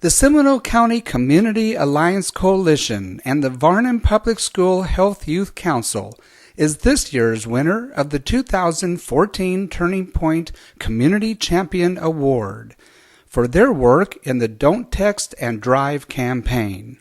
The Seminole County Community Alliance Coalition and the Varnum Public School Health Youth Council is this year's winner of the 2014 Turning Point Community Champion Award for their work in the Don't Text and Drive campaign.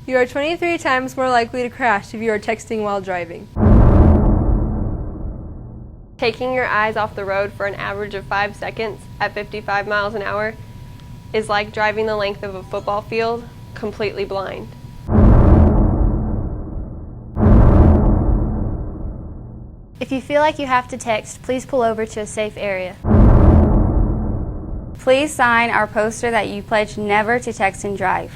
You are 23 times more likely to crash if you are texting while driving. Taking your eyes off the road for an average of 5 seconds at 55 miles an hour is like driving the length of a football field completely blind. If you feel like you have to text, please pull over to a safe area. Please sign our poster that you pledge never to text and drive.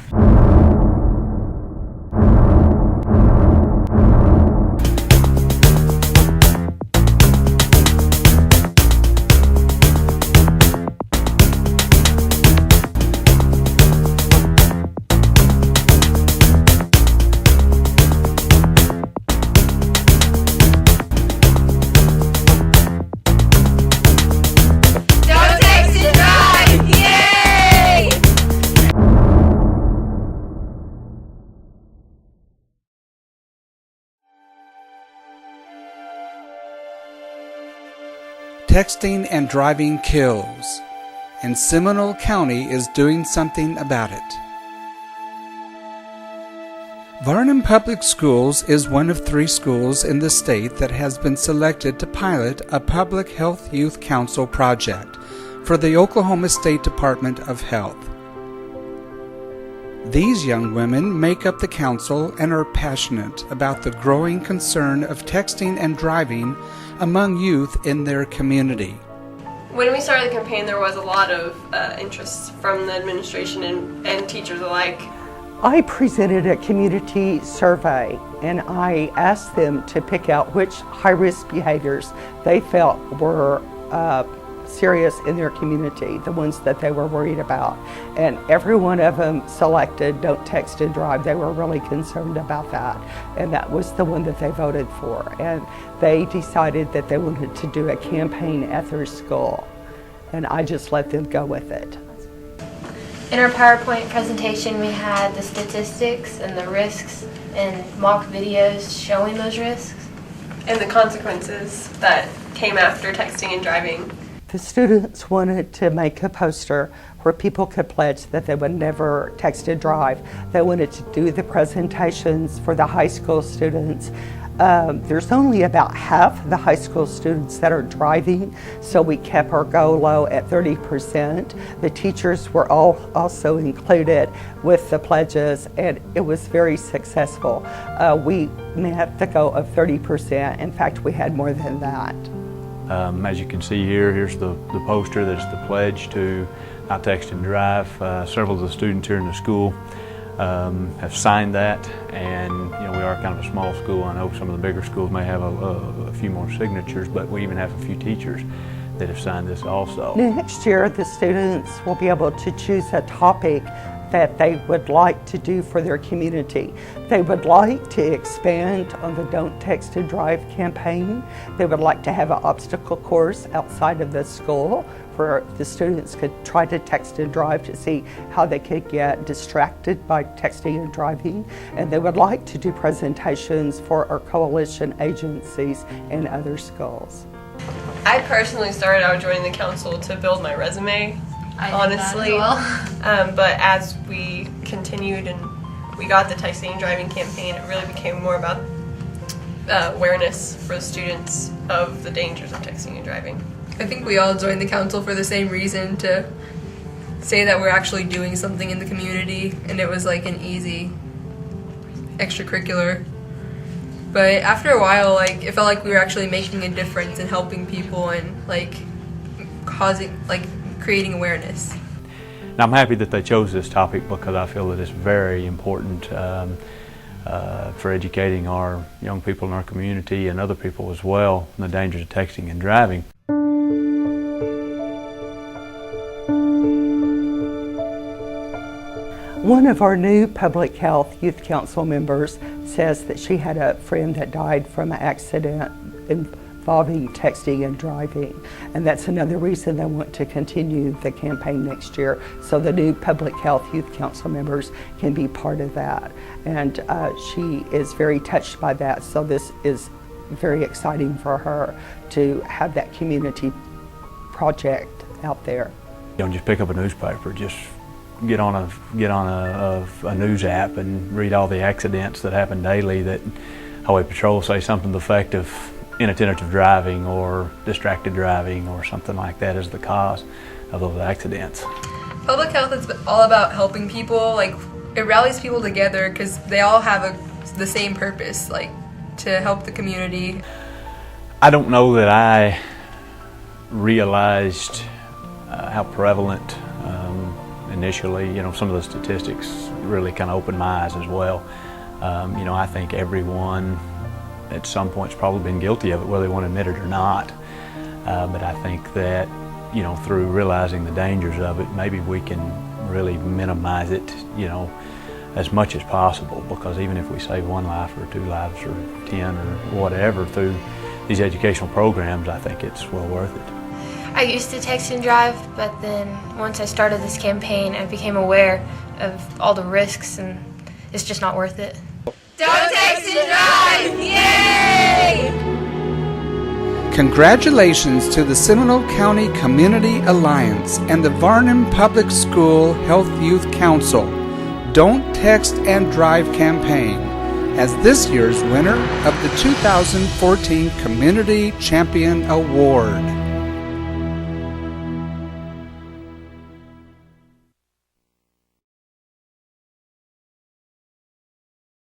Texting and driving kills, and Seminole County is doing something about it. Varnum Public Schools is one of 3 schools in the state that has been selected to pilot a Public Health Youth Council project for the Oklahoma State Department of Health. These young women make up the council and are passionate about the growing concern of texting and driving among youth in their community. When we started the campaign, there was a lot of interest from the administration and teachers alike. I presented a community survey and I asked them to pick out which high-risk behaviors they felt were serious in their community, the ones that they were worried about. And every one of them selected Don't Text and Drive. They were really concerned about that. And that was the one that they voted for. And they decided that they wanted to do a campaign at their school. And I just let them go with it. In our PowerPoint presentation, we had the statistics and the risks and mock videos showing those risks. And the consequences that came after texting and driving. The students wanted to make a poster where people could pledge that they would never text and drive. They wanted to do the presentations for the high school students. There's only about half the high school students that are driving, so we kept our goal low at 30%. The teachers were all also included with the pledges, and it was very successful. We met the goal of 30%. In fact, we had more than that. As you can see here, here's the poster that's the pledge to not text and drive. Several of the students here in the school have signed that, and we are kind of a small school. I know some of the bigger schools may have a few more signatures, but we even have a few teachers that have signed this also. Next year, the students will be able to choose a topic that they would like to do for their community. They would like to expand on the Don't Text and Drive campaign. They would like to have an obstacle course outside of the school where the students could try to text and drive to see how they could get distracted by texting and driving. And they would like to do presentations for our coalition agencies and other schools. I personally started out joining the council to build my resume. Honestly, but as we continued and we got the texting and driving campaign, it really became more about awareness for the students of the dangers of texting and driving. I think we all joined the council for the same reason, to say that we're actually doing something in the community, and it was like an easy extracurricular. But after a while, it felt like we were actually making a difference and helping people and creating awareness. And I'm happy that they chose this topic because I feel that it's very important for educating our young people in our community and other people as well on the dangers of texting and driving. One of our new public health youth council members says that she had a friend that died from an accident involving texting and driving, and that's another reason they want to continue the campaign next year, so the new public health youth council members can be part of that. And she is very touched by that, so this is very exciting for her to have that community project out there. Don't just pick up a newspaper, just get on a news app and read all the accidents that happen daily that Highway Patrol say something to the effect of inattentive driving or distracted driving or something like that is the cause of those accidents. Public health is all about helping people. Like, it rallies people together because they all have the same purpose, like to help the community. I don't know that I realized how prevalent initially, some of the statistics really kind of opened my eyes as well. I think everyone at some point has probably been guilty of it, whether they want to admit it or not. But I think that, through realizing the dangers of it, maybe we can really minimize it, as much as possible, because even if we save one life or 2 lives or 10 or whatever through these educational programs, I think it's well worth it. I used to text and drive, but then once I started this campaign, I became aware of all the risks, and it's just not worth it. Don't text and drive! Yay! Congratulations to the Seminole County Community Alliance and the Varnum Public School Health Youth Council Don't Text and Drive campaign as this year's winner of the 2014 Community Champion Award.